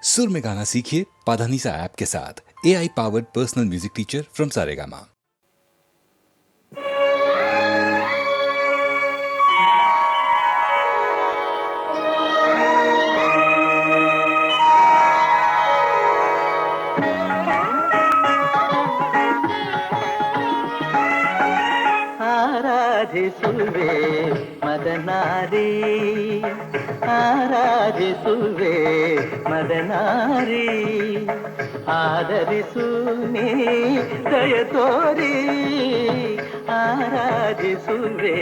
सुर में गाना सीखिए पाधानीसा ऐप के साथ। AI powered personal music teacher from Saregama. ಆರಾಧಿಸುವೆ ಮದನಾರಿ, ಆರಾಧಿಸುವೆ ಮದನಾರಿ, ಆದರಿಸು ನೀ ದಯ ತೋರಿ, ಆರಾಧಿಸುವೆ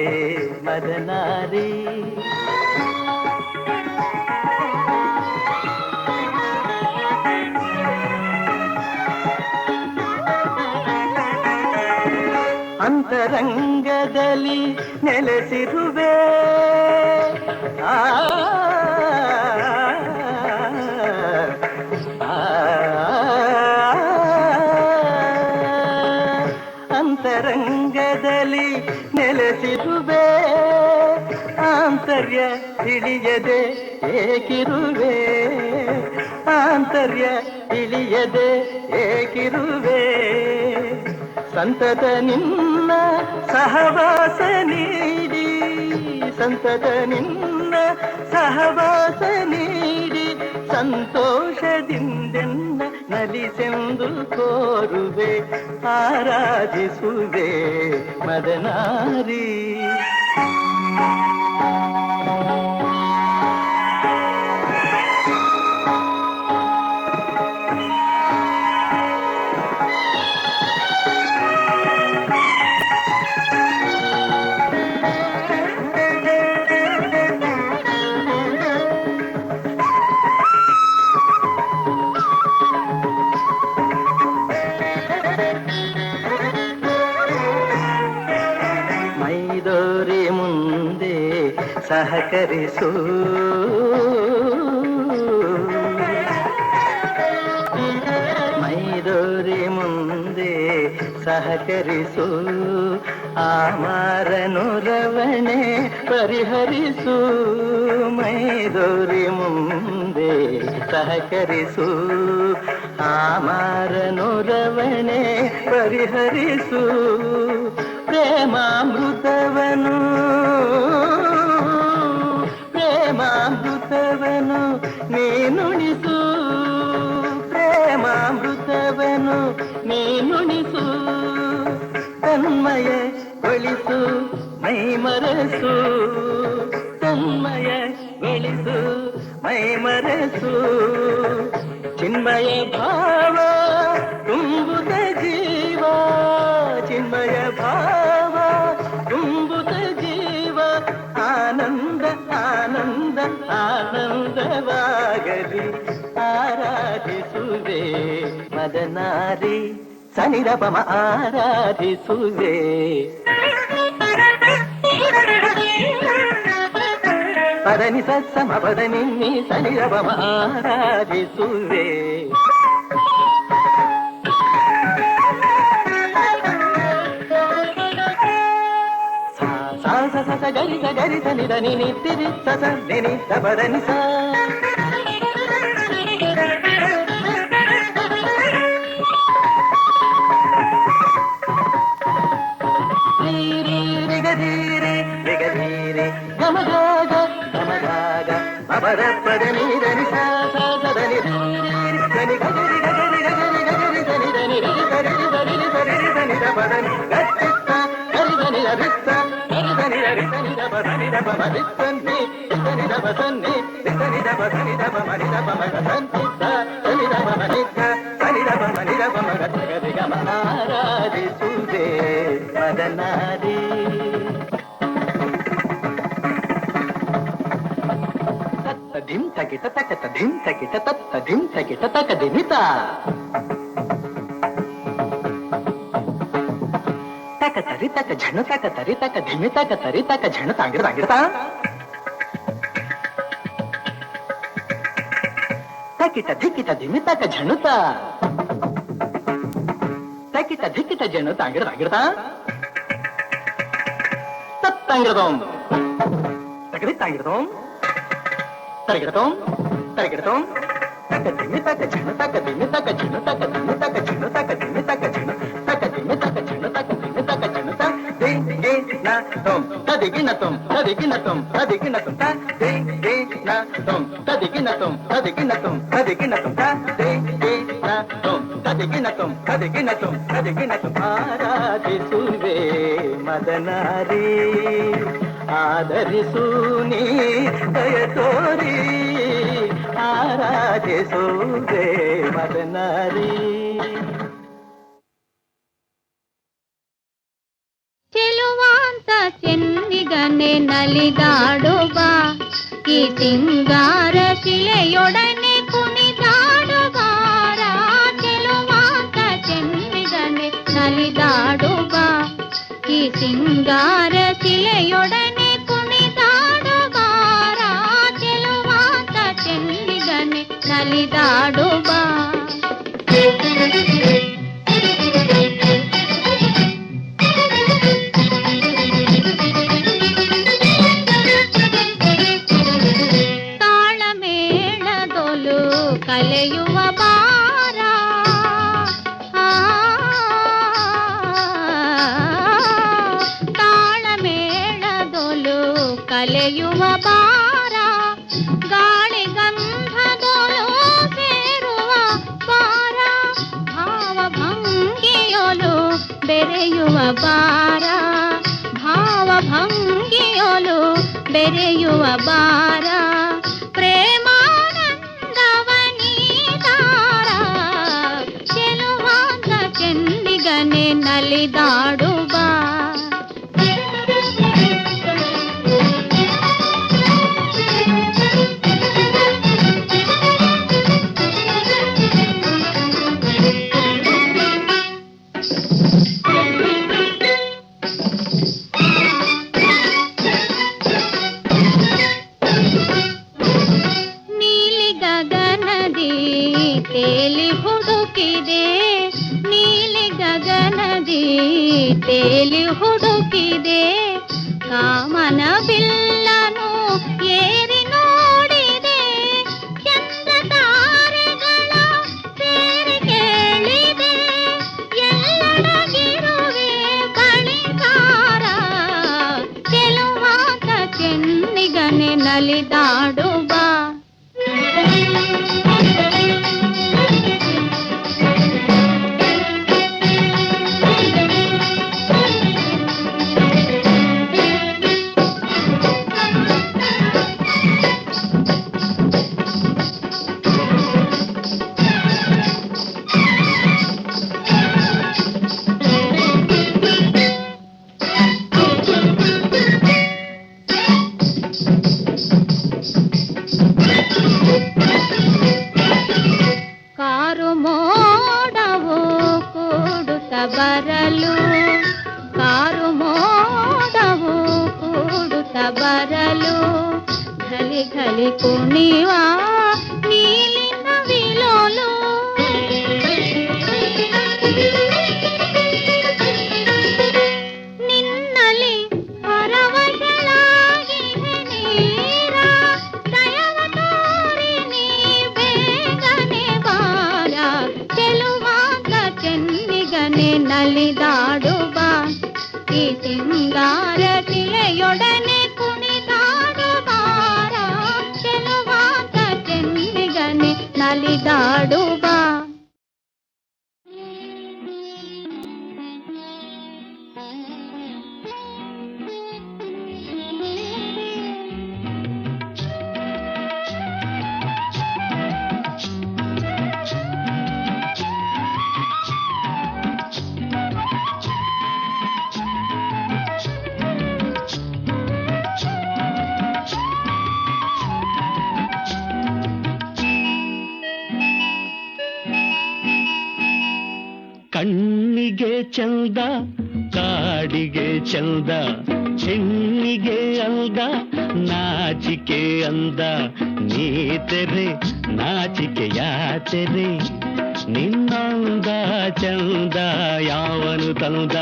ಮದನಾರಿ. ಅಂತರಂಗದಲ್ಲಿ ನೆಲೆಸಿರುವೆ, ಅಂತರಂಗದಲ್ಲಿ ನೆಲೆಸಿರುವೆ, ಆಂತರ್ಯ ತಿಳಿಯದೆ ಏಕಿರುವೆ, ಆಂತರ್ಯ ತಿಳಿಯದೆ ಏಕಿರುವೆ. ಸಂತತ ನಿನ್ನ ಸಹವಾಸ ನೀಡಿ, ಸಂತತ ನಿನ್ನ ಸಹವಾಸ ನೀಡಿ, ಸಂತೋಷದಿಂದೆನ್ನ ನಲಿಸೆಂದು ಕೋರುವೆ, ಆರಾಧಿಸುವೆ ಮದನಾರಿ. ಮೈದೋರಿ ಮುಂದೆ ಸಹಕರಿಸು, ಮೈದೋರಿ ಮುಂದೆ ಸಹಕರಿಸು, ಆಮಾರನುರವಣೆ ಪರಿಹರಿಸು, ಮೈದೋರಿ ಮುಂದೆ ಸಹಕರಿಸು, ಆಮಾರನುರವಣೆ ಪರಿಹರಿಸು. ಪ್ರೇಮಾಮೃತವನು, ಪ್ರೇಮಾಮೃತವನು ನೀನುಣಿಸು, ಪ್ರೇಮಾಮೃತವನು ನೀನುಣಿಸು. ತನ್ಮಯ ಗೊಳಿಸು ಮೈಮರಸು, ತನ್ಮಯ ಗೊಳಿಸು ಮೈಮರಸು. ಚಿನ್ಮಯ ಭಾವ ತುಂಬುತ್ತ ಜೀವ, ಚಿನ್ಮಯ ಭಾವ ತುಂಬುತ್ತ ಜೀವ, ಆನಂದ ಆನಂದ ಆನಂದವಾಗಲಿ, ಆರಾಧಿಸುವೆ ಮದನಾರಿ. ಸನಿರಪಮ ಆರಾಧಿಸುವೆ, ಪದನಿ ಸತ್ಸಮ ಪದ ನಿನ್ನಿ ಸನಿರಪಮ ಆರಾಧಿಸುವೆ. ಸ ಗರಿ ಸ ಗರಿ ಸ ನಿದ ನಿ ನಿತ್ತಿರಿ ಸ ಸ ನಿ ನಿ ಸ ಪದ ನಿ ಸ. ರಿಗಧೀರೆ ರಿಗಧೀರೆ ಗಮಗಾಗ ಗಮಗಾಗ ಮಬರ ಪದ ನೀರ ನಿ ಸ ಸ ಸದ ನಿ ಧನಿ ಗರಿ ಗರಿ ಗರಿ ಗರಿ ಧನಿ ಧನಿ ರಿ ಗರಿ ಗರಿ ಗರಿ ಧನಿ ದ ಪದ ನಿ ಗಟ್ಟಿತ್ತ ಗರಿ ಧನಿ ದ ರಿತ್ತ ಗರಿ ಧನಿ ದ ರಿತನಿ ದ ಪದನಿ ದ ಪಮ ರಿತ್ತನಿ ರಿತನಿ ದ ಪದನಿ ರಿತನಿ ದ ಪದನಿ ದ ಪಮ ನಿ ದ ಪಮ ಗಸಂತಿ ದ ಧನಿ ದ ಪಮ ನಿ ದ ಧನಿ ದ ಪಮ ನಿ ದ ಪಮ ಗಸ ಗರಿ ಗಮ. ಆರಾಧಿಸುವೆ ಮದನಾರಿ. ಧಿಂ ತಕಿಟ ತಕತ ಧಿಂ ತಕಿಟ ತತ್ತ ಧಿಂ ತಕಿಟ ತಕ ದಿಮಿತ ತಕ ತರಿ ತಕ ಝಣು ತಕ ತರಿ ತಕ ಧಿಮಿ ತಕ ತರಿ ತಕ ಝಣು ತಾಂಗಿಡ ತಾಂಗಿಡತ ತಕಿಟ ಧಿಕಿಟ ಧಿಮಿ ತಕ ಝಣುತ ತಕಿಟ ಧಿಕಿಟ ಝಣು ತಾಂಗಿಡ ತಾಂಗಿಡತ ತತ್ತಂಗಿಡದೋಂ ತಕದಿ ತಾಂಗಿಡದೋಂ ತರಗಿಡತೋಂ ತರಗಿಡತೋಂ ತಕ ತಿಮ್ಮಿ ತಕ ಚಿಣ್ಣು ತಕ ತಿಮ್ಮಿ ತಕ ಚಿಣ್ಣು ತಕ ತಿಮ್ಮಿ ತಕ ಚಿಣ್ಣು ತಕ ತಿಮ್ಮಿ ತಕ ಚಿಣ್ಣು ತಕ ತಿಮ್ಮಿ ತಕ ಚಿಣ್ಣು ತಕ ತಿಮ್ಮಿ ತಕ ಚಿಣ್ಣು ತ ದಿ ಗಿ ನ ತುಂ ತದಿಗಿನ ತುಂ ತದಿಗಿನ ತುಂ ತದಿಗಿನ ತುಂ ತ ದಿ ಗಿ ನ ತುಂ ತದಿಗಿನ ತುಂ ತದಿಗಿನ ತುಂ ತದಿಗಿನ ತುಂ ತ ದಿ ಗಿ ನ ತುಂ ತದಿಗಿನ ತುಂ ತದಿಗಿನ ತುಂ ತದಿಗಿನ ತುಂ ಆರಾಧಿಸುವೆ ಮದನಾರಿ ಆದರಿಸು ನೀ ದಯ ತೋರಿ ಆರಾಧಿಸುವೆ ಮದನಾರಿ. ಚೆಲುವಾಂತ ಚೆನ್ನಿಗನೆ ನಲಿದಾಡುವ ಈ ಸಿಂಗಾರ ಶಿಲೆಯೊಡನೆ ಕುಣಿದಾಡುವಾರ. ಚೆಲುವಾಂತ ಚೆನ್ನಿಗನೆ ನಲಿದಾಡುವ ಈ ಸಿಂಗಾರ ಶಿಲೆಯೊಡನೆ ಕುಣಿದಾಡುವಾರ. ಚೆಲುವಾಂತ ಚೆನ್ನಿಗನೆ ನಲಿದಾಡುವ. ಕಲೆಯುವ ಬಾರ ತಾಳಮೇಳದೊಲು ಕಲೆಯುವ ಬಾರ. ಗಾಳಿ ಗಂಧದೊಲು ಸೇರುವ ಬಾರ. ಭಾವಭಂಗಿಯೊಲು ಬೆರೆಯುವ ಬಾರ. ಭಾವಭಂಗಿಯೊಲು ಬೆರೆಯುವ ಬಾರ. ಚೆನ್ನಿಗನೆ ನಲಿದಾಡುವ. ನೀಲಿ ಗಗನದಿ ತೇಲಿ ಹುಡುಕಿದೆ. ನೀಲಿ ಗಗನದಿ ತೇಲಿ ಹುಡುಕಿದೆ. ಕಾಮನ ಬಿಲ್ಲನು ಏರಿ ನೋಡಿದೆ. ಚಂದ್ರ ತಾರೆಗಳ ಸೇರಿ ಕೇಳಿದೆ. ಎಲ್ಲಡಗಿರುವೆ ಬಳಿಗಾರ. ಚೆಲುವಾಂತ ಚೆನ್ನಿಗನೆ ನಲಿದಾಡುವ. ಕಾರು ಮೋಡವು ಕೂಡುತ್ತ ಬರಲು. ಕಾರು ಮೋಡವು ಕೂಡುತ್ತ ಬರಲು. ಘಲಿ ಘಲಿ ಕುಣಿವ ನೀಲಿ ನವಿಲೋಲು. ನಿನ್ನಲಿ ಪರವಶಳಾಗಿ ನೀರ. ದಯವ ತೋರಿ ನೀ ಬೇಗನೆ ಬಾರ. ಚೆಲುವಾಂತ ಚೆನ್ನಿಗನೆ ನಲಿದಾಡುವ ಈ ಸಿಂಗಾರ ಶಿಲೆಯೊಡನೆ ಕುಣಿದಾಡುವಾರ. ಚೆಲುವಾಂತ ಚೆನ್ನಿಗನೆ ನಲಿದಾಡುವ. ಕಣ್ಣಿಗೆ ಚಂದ ಕಾಡಿಗೆ ಚಂದ. ಹೆಣ್ಣಿಗೆ ಅಂದ ನಾಚಿಕೆ ಅಂದ. ನೀ ತೆರೆ ನಾಚಿಕೆಯ ತೆರೆ. ನಿನ್ನಂದ ಚಂದ ಯಾವನು ತಂದ.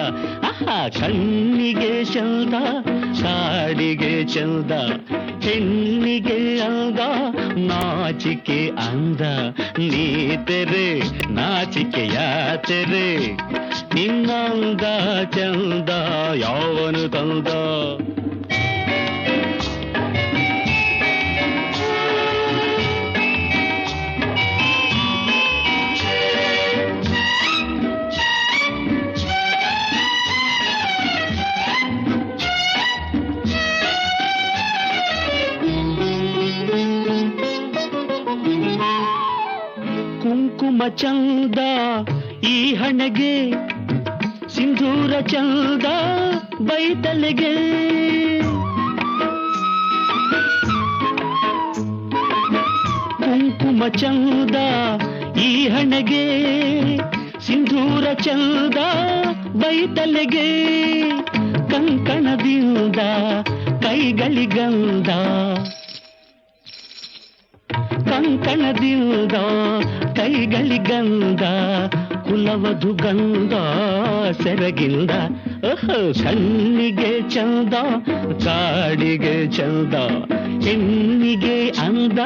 ಕಣ್ಣಿಗೆ ಚಂದ ಕಾಡಿಗೆ ಚಂದ ಹೆಣ್ಣಿಗೆ ಅಂದ ನಾಚಿಕೆ ಅಂದ ನೀ ತೆರೆ ನಾಚಿಕೆಯ ತೆರೆ ನಿನ್ನಂದ ಚಂದ ಯಾವನು ತಂದ ಕುಂಕುಮ ಚಂದ ಈ ಹಣೆಗೆ ಸಿಂಧೂರ ಚಂದ ಬೈತಲೆಗೆ ಕುಂಕುಮ ಚಂದ ಈ ಹಣೆಗೆ ಸಿಂಧೂರ ಚಂದ ಬೈತಲೆಗೆ ಕಂಕಣದಿಂದ ಕೈಗಳಿಗಂದ ಕಂಕಣದಿಂದ ಕೈಗಳಿಗಂದ ಕುಲವಧು ಗಂಧ ಸೆರಗಿಂದ ಕಣ್ಣಿಗೆ ಚಂದ ಕಾಡಿಗೆ ಚಂದ ಹೆಣ್ಣಿಗೆ ಅಂದ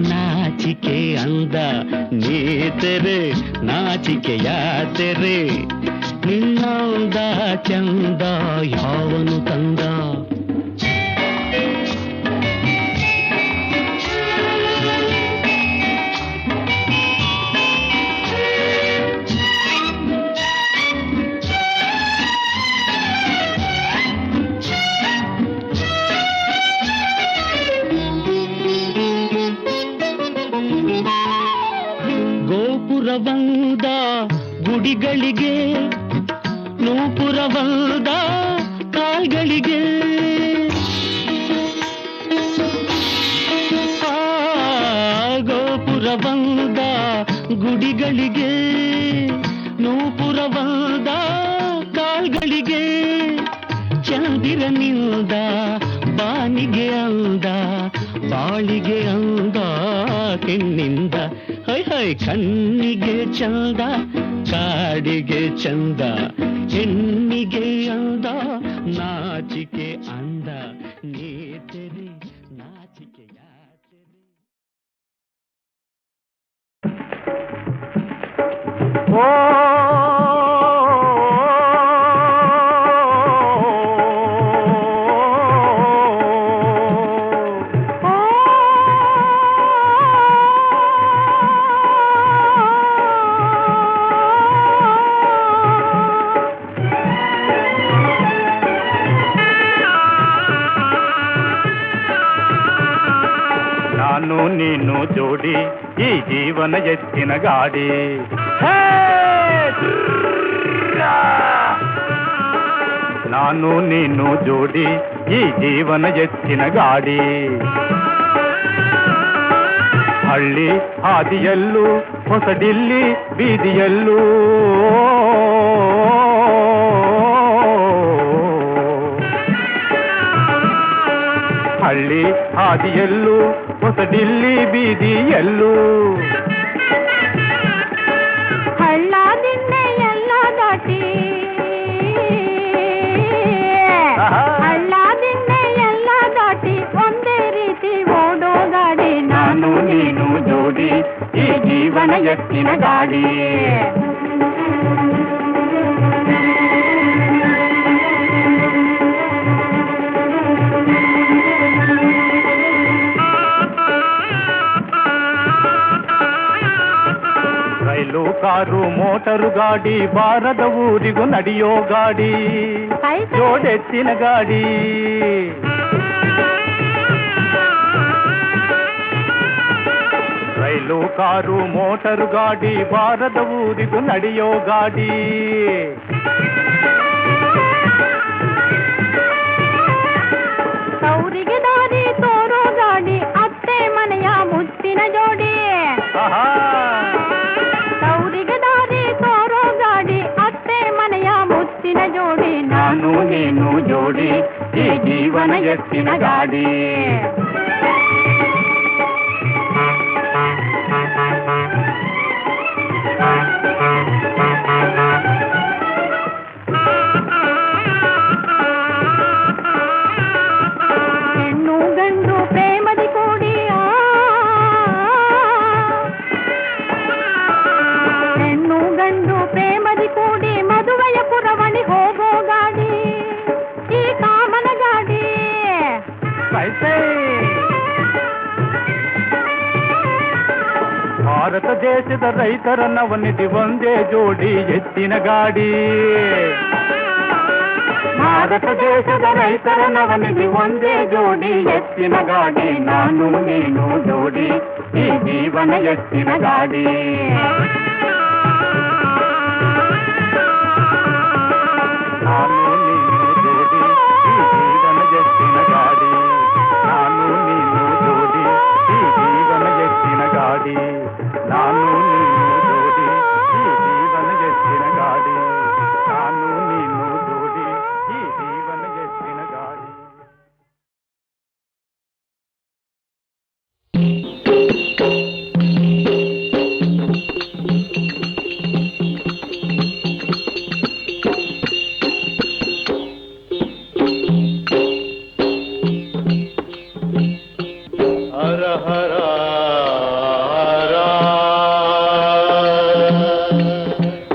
ನಾಚಿಕೆ ಅಂದ ನೀ ತೆರೆ ನಾಚಿಕೆಯ ತೆರೆ ನಿನ್ನಂದ ಚಂದ ಯಾವನು ತಂದ ಗೋಪುರವಂದ ಗುಡಿಗಳಿಗೆ ನೂಪುರವಂದ ಕಾಲ್ಗಳಿಗೆ ಗೋಪುರವಂದ ಗುಡಿಗಳಿಗೆ ನೂಪುರವಂದ ಕಾಲ್ಗಳಿಗೆ ಚಂದಿರನಿಂದ ಬಾನಿಗೆ ಅಂದ ಬಾಳಿಗೆ ಅಂದ ಹೆಣ್ಣಿಂದ ಹೈ ಹೈ ಕಣ್ಣಿಗೆ ಚಂದ ಕಾಡಿಗೆ ಚಂದ ಹೆಣ್ಣಿಗೆ ಅಂದ ನಾಚಿಕೆ ಅಂದ ನೀ ತೆರೆ ನಾಚಿಕೆಯ ತೆರೆ ಓ ನಾನು ನೀನು ಜೋಡಿ ಈ ಜೀವನ ಎತ್ತಿನ ಗಾಡಿ ನಾನು ನೀನು ಜೋಡಿ ಈ ಜೀವನ ಎತ್ತಿನ ಗಾಡಿ ಹಳ್ಳಿ ಹಾದಿಯಲ್ಲೂ ಹೊಸಡಿಲ್ಲಿ ಬೀದಿಯಲ್ಲೂ ಹಳ್ಳಿ ಹಾದಿಯಲ್ಲೂ ಹೊಸಡಿಲ್ಲಿ ಬೀದಿಯಲ್ಲೂ ಹಳ್ಳ ದಿನ್ನೆ ಎಲ್ಲ ದಾಟಿ ಹಳ್ಳ ದಿನ್ನೆ ಎಲ್ಲ ದಾಟಿ ಒಂದೇ ರೀತಿ ಓಡೋ ಗಾಡಿ ನಾನು ನೀನು ಜೋಡಿ ಈ ಜೀವನ ಎತ್ತಿನ ಗಾಡಿ ರೈಲು ಕಾರು ಮೋಟರು ಗಾಡಿ ಬಾರದ ಊರಿಗೂ ನಡೆಯೋ ಗಾಡಿ ಜೋಡೆತ್ತಿನ ಗಾಡಿ ರೈಲು ಕಾರು ಮೋಟರು ಗಾಡಿ ಬಾರದ ಊರಿಗೂ ನಡೆಯೋ ಗಾಡಿ ಸೌರಿಗೆ ದಾರಿ ತೋರೋ ಗಾಡಿ ಅತ್ತೆ ಮನೆಯ ಮುತ್ತಿನ ಜೋಡಿ ಸೌರಿಗೆ ದಾರಿ ತೋರೋ ಗಾಡಿ ಅತ್ತೆ ಮನೆಯ ಮುತ್ತಿನ ಜೋಡಿ ನಾನು ನೀನು ಜೋಡಿ ಈ ಜೀವನ ಎತ್ತಿನ ಗಾಡಿ ಕೂಡಿ ಮದುವೆಯ ಪುರವಣಿ ಹೋಗೋ ಗಾಡಿ ಈ ಕಾಮನ ಗಾಡಿ. ಭಾರತ ದೇಶದ ರೈತರ ನವನಿಧಿ ಒಂದೇ ಜೋಡಿ ಎತ್ತಿನ ಗಾಡಿ. ಭಾರತ ದೇಶದ ರೈತರ ನವನಿಧಿ ಒಂದೇ ಜೋಡಿ ಎತ್ತಿನ ಗಾಡಿ. ನಾನು ನೀನು ಜೋಡಿ ಈ ಜೀವನ ಎತ್ತಿನ ಗಾಡಿ. ನಾನು ನೀನು ಜೋಡಿ ಈ ಜೀವನ ಎತ್ತಿನ ಗಾಡಿ. ನಾನು ನೀನು ಜೋಡಿ ಈ ಜೀವನ ಎತ್ತಿನ ಗಾಡಿ. ನಾನು ನೀನು ಜೋಡಿ ಈ ಜೀವನ ಎತ್ತಿನ ಗಾಡಿ. ನಾನು ನೀನು ಜೋಡಿ ಈ ಜೀವನ ಎತ್ತಿನ ಗಾಡಿ. ಹರ ಹರ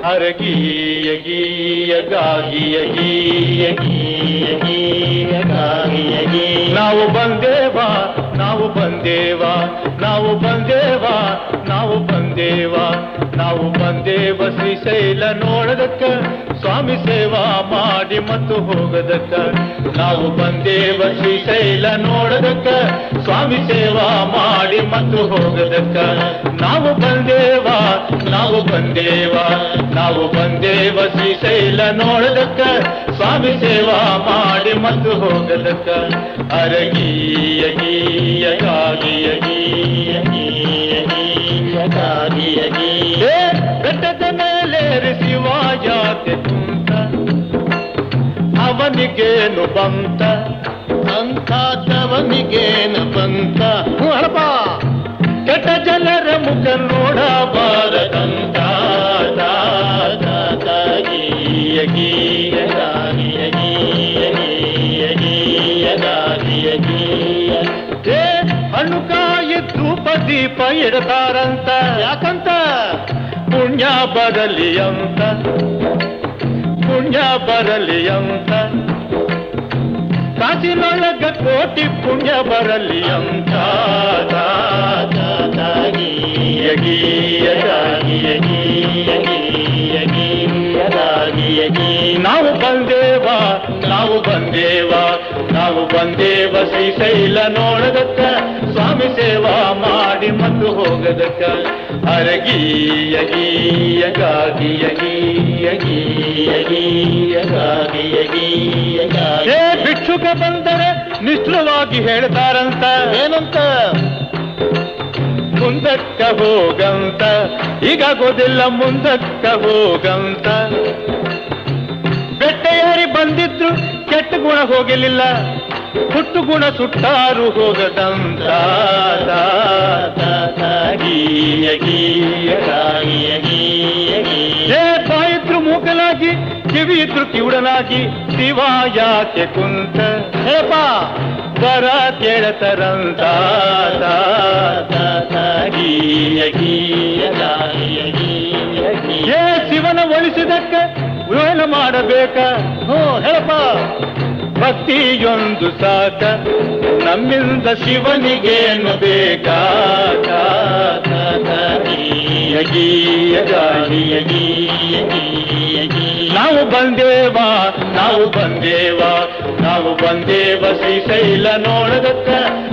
ಹರ ಗೀಯ ಗೀಯ ಗಾಗಿಯ ಗೀಯ ಗೀಯ ಗೀಯ ಗಾಗಿಯ ಗೀ. ನಾವು ಬಂದೇವಾ ನಾವು ಬಂದೇವಾ ನಾವು ಬಂದೇವಾ ನಾವು ಬಂದೇವಾ ನಾವು ಬಂದೇವ ಶ್ರೀಶೈಲ ನೋಡದಕ್ಕ ಸ್ವಾಮಿ ಸೇವಾ ಮಾಡಿ ಮತ್ತು ಹೋಗದಕ್ಕ. ನಾವು ಬಂದೇವ ಶ್ರೀಶೈಲ ನೋಡದಕ್ಕ ಸ್ವಾಮಿ ಸೇವಾ ಮಾಡಿ ಮತ್ತು ಹೋಗದಕ್ಕ. ನಾವು ಬಂದೇವಾ ನಾವು ಬಂದೇವಾ ನಾವು ಬಂದೇವ ಶ್ರೀಶೈಲ ನೋಡದಕ್ಕ ಸ್ವಾಮಿ ಸೇವಾ ಮಾಡಿ ಮತ್ತು ಹೋಗದಕ್ಕ. ಅರಗೀಯ ಗೀಯ ಗಾಗಿಯ ಗೀಯ ಗೀಯ ಗೀಯ ಗಾಗಿಯ ಗೀಯ. ಬೆಟ್ಟದ ಮೇಲೆ ಶಿವಾಯಾತೆ ಕುಂತ ಅವನಿಗೇನು ಬಂತ ಅಂಥವನಿಗೇನು ಬಂತ. ಹರಪ ಕೆಟ್ಟ ಜನರ ಮುಖ ನೋಡಬಾರದಂತ. ಗೀಯ ಗೀಯ ಗಾಗಿಯ ಗೀಯ ಗೀಯ ಗೀಯ ಗಾಗಿಯ ಗೀಯ. ಹಣ್ಣುಕಾಯಿ ಧೂಪ ದೀಪ ಇಡತಾರಂತ. ಯಾಕಂತ? ಪುಣ್ಯ ಬರಲಿ ಅಂತ ಪುಣ್ಯ ಬರಲಿ ಅಂತ. ಕಾಸಿನೊಳಗ ಕೋಟಿ ಪುಣ್ಯ ಬರಲಿ ಅಂತ. ಗೀಯ ಗೀಯ ಗಾಗಿಯ ಗೀಯ ಗೀಯ ಗೀಯ ಗಾಗಿಯ ಗೀ. ನಾವು ಬಂದೇವಾ ನಾವು ಬಂದೇವಾ ನಾವು ಬಂದೇವ ಶ್ರೀಶೈಲ ನೋಡದಕ್ಕ ಸ್ವಾಮಿ ಸೇವಾ ಮಾಡಿ ಮತ್ತು ಹೋಗದಕ್ಕ. ಅರಗೀಯ ಗೀಯ ಗಾಗಿಯ ಗೀಯ ಗೀಯ ಗೀಯ ಗಾಗಿಯ ಗೀಯ ಗಾಗಿಯ. ಭಿಕ್ಷುಕ ಬಂದರೆ ನಿಷ್ಠುರವಾಗಿ ಹೇಳ್ತಾರಂತ. ಏನಂತ? ಮುಂದಕ್ಕ ಹೋಗಂತ. ಈಗಾಗೋದಿಲ್ಲ ಮುಂದಕ್ಕ ಹೋಗಂತ. ಬೆಟ್ಟೆಯಾರಿ ಬಂದಿದ್ರು ಕೆಟ್ಟ ಗುಣ ಹೋಗಲಿಲ್ಲ. ಹುಟ್ಟು ಗುಣ ಸುಟ್ಟಾರು ಹೋಗದಂತ. ಗೀಯ ಗೀಯ ಗಾಗಿಯ ಗೀಯ ಗೀಯ. ಬಾಯಿದ್ರು ಮೂಕಲಾಗಿ ಕಿವಿ ಇದ್ರು ಕಿವುಡನಾಗಿ ಶಿವ ಯಾಕೆ ಕುಂತ. ಹೇಪ ಬರ ಕೇಳತರಂತ. ಗೀಯ ಗೀಯ ಗಾಗಿಯ ಗೀಯ ಗೀಯ. ಶಿವನ ಒಲಿಸಿದಕ್ಕ ವೇಳ ಮಾಡಬೇಕ. ಹೇಳಪ್ಪ ಭಕ್ತಿಯೊಂದು ಸಾಕ ನಮ್ಮಿಂದ ಶಿವನಿಗೇನು ಬೇಕಾ. ಗೀಯ ಗೀಯ ಗಾಗಿಯ ಗೀಯ ಗೀಯ ಗೀಯ. ನಾವು ಬಂದೇವಾ ನಾವು ಬಂದೇವಾ ನಾವು ಬಂದೇವ ಶ್ರೀಶೈಲ ನೋಡದಕ್ಕ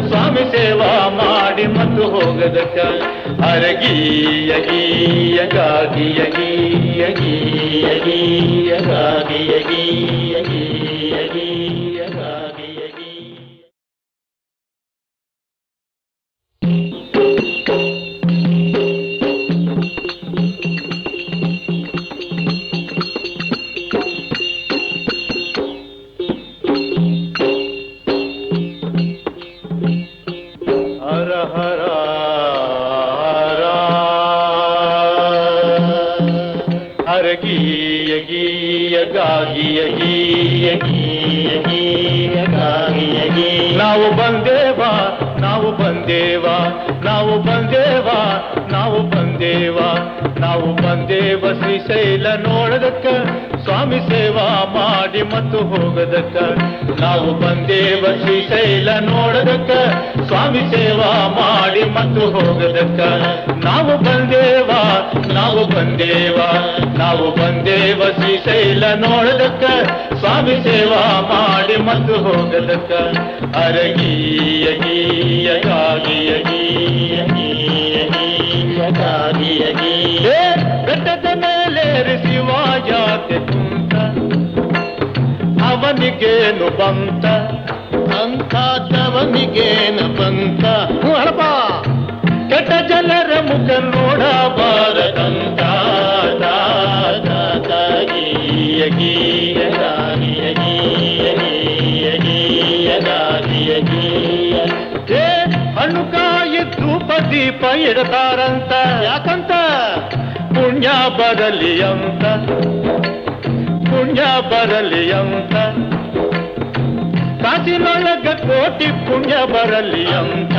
ಸ್ವಾಮಿ ಸೇವಾ ಮಾಡಿ ಮತ್ತು ಹೋಗದಕ್ಕ. ಅರಗೀಯ ಗೀಯ ಗಾಗಿಯ ಗೀಯ ಗೀಯ ಗೀಯ ಗಾಗಿಯ ಗೀಯ ಗೀಯ ಗೀಯ ಗಾಗಿಯ ಗೀಯ. ಹರ ಹರ ಹರ ಗೀಯ ಗೀಯ ಗಾಗಿಯ ಗೀಯ ಗೀಯ ಗೀಯ ಗಾಗಿಯ ಗೀಯ. ನಾವು ಬಂದೇವಾ ನಾವು ಬಂದೇವಾ ನಾವು ಬಂದೇವಾ ನಾವು ಬಂದೇವಾ ನಾವು ಬಂದೇವ ಶ್ರೀಶೈಲ ನೋಡದಕ್ಕ ಸ್ವಾಮಿ ಸೇವಾ ಮಾಡಿ ಮತ್ತು ಹೋಗದಕ್ಕ ನಾವು ಬಂದೇವ ಶ್ರೀಶೈಲ ನೋಡದಕ್ಕ ಸ್ವಾಮಿ ಸೇವಾ ಮಾಡಿ ಮತ್ತು ಹೋಗದಕ್ಕ ನಾವು ಬಂದೇವ ನಾವು ಬಂದೇವ ನಾವು ಬಂದೇವ ಶ್ರೀಶೈಲ ನೋಡದಕ್ಕ ಸ್ವಾಮಿ ಸೇವಾ ಮಾಡಿ ಮತ್ತು ಹೋಗದಕ್ಕ ಅರಗೀಯ ಗೀಯ ಗಾಗಿಯ ಗೀಯ ಗೀಯ ಗೀಯ ಗಾಗಿಯ ಗೀಯ ಬೆಟ್ಟದ ಮೇಲೇರಿಸಿವ ಜಾತೆ ಕುಂತ ಅವನಿಗೇನು ಬಂತ ಅಂಥವನಿಗೇನು ಬಂತ ಹರಪ ಕೆಟ್ಟ ಜನರ ಮುಖ ನೋಡಬಾರದಂತ ಗೀಯ ಗೀಯ ಗಾಗಿಯ ಗೀಯ ಗೀಯ ಗೀಯ ಗಾಗಿಯ ಗೀಯ ಹಣ್ಣು ಕಾಯಿ ಧೂಪ ದೀಪ ಇಡತಾರಂತ ಯಾಕಂತ ಪುಣ್ಯ ಬರಲಿ ಅಂತ ಪುಣ್ಯ ಬರಲಿ ಅಂತ ಕಾಸಿನೊಳಗ ಕೋಟಿ ಪುಣ್ಯ ಬರಲಿ ಅಂತ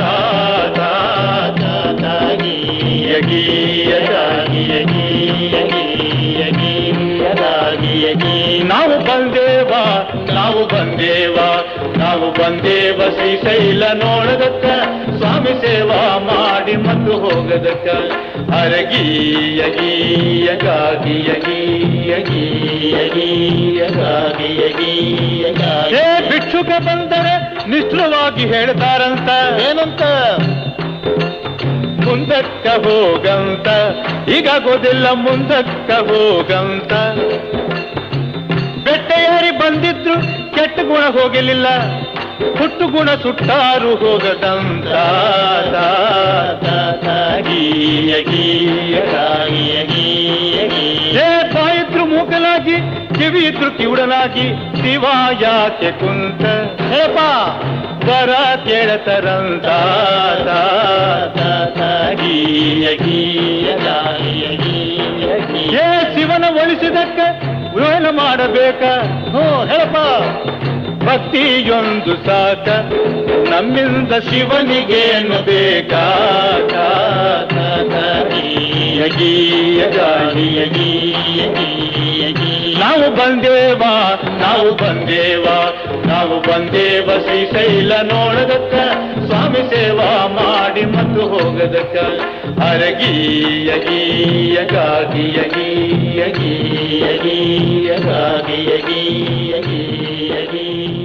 ಗೀಯ ಗೀಯ ಗಾಗಿಯ ಗೀಯ ಗೀಯ ಗೀಯ ಗಾಗಿಯ ಗೀಯ ನಾವು ಬಂದೇವ ನಾವು ಬಂದೇವ ನಾವು ಬಂದೇವ ಶ್ರೀಶೈಲ ನೋಡದಕ್ಕ ಸ್ವಾಮಿ ಸೇವಾ ಮಾಡಿ ಮತ್ತು ಹೋಗದಕ್ಕ ಅರಗೀಯ ಗೀಯ ಗಾಗಿಯ ಗೀಯ ಗೀಯ ಗೀಯ ಗಾಗಿಯ ಗೀಯ ಗಾಗಿಯ ಭಿಕ್ಷುಕ ಬಂದರೆ ನಿಷ್ಠುರವಾಗಿ ಹೇಳ್ತಾರಂತ ಏನಂತ ಮುಂದಕ್ಕ ಹೋಗಂತ ಈಗಾಗೋದಿಲ್ಲ ಮುಂದಕ್ಕ ಹೋಗಂತ ಬೆಟ್ಟ ಏರಿ ಬಂದಿದ್ರು ಕೆಟ್ಟ ಗುಣ ಹೋಗಲಿಲ್ಲ ಹುಟ್ಟು ಗುಣ ಸುಟ್ಟಾರು ಹೋಗದಂತ ಗೀಯ ಗೀಯ ಗಾಗಿಯ ಗೀಯ ಗೀಯ ಬಾಯಿದ್ರು ಮೂಕಲಾಗಿ ಕಿವಿ ಇದ್ರು ಕಿವುಡನಾಗಿ ಶಿವ ಯಾಕೆ ಕುಂತ ಹೇಪ ವರ ಕೇಳತರಂತ ಗೀಯ ಗೀಯ ಗಾಗಿಯ ಗೀಯ ಗೀಯ ಶಿವನ ಒಲಿಸಿದಕ್ಕ ಏನು ಮಾಡಬೇಕ ಹೇಳಪ್ಪ ಭಕ್ತಿಯೊಂದು ಸಾಕ ನಮ್ಮಿಂದ ಶಿವನಿಗೇನು ಬೇಕಾ ಗೀಯ ಗೀಯ ಗಾಗಿಯ ಗೀಯ ಗೀಯ ಗೀಯ ನಾವು ಬಂದೇವ ನಾವು ಬಂದೇವ ನಾವು ಬಂದೇವ ಶ್ರೀಶೈಲ ನೋಡದಕ್ಕ ಸ್ವಾಮಿ ಸೇವಾ ಮಾಡಿ ಮತ್ತು ಹೋಗದಕ್ಕ ಅರಗೀಯ ಗೀಯ ಗಾಗಿಯ ಗೀಯ ಗೀಯ ಗೀಯ ಗಾಗಿಯ ಗೀಯ ಗೀಯ ಗೀಯ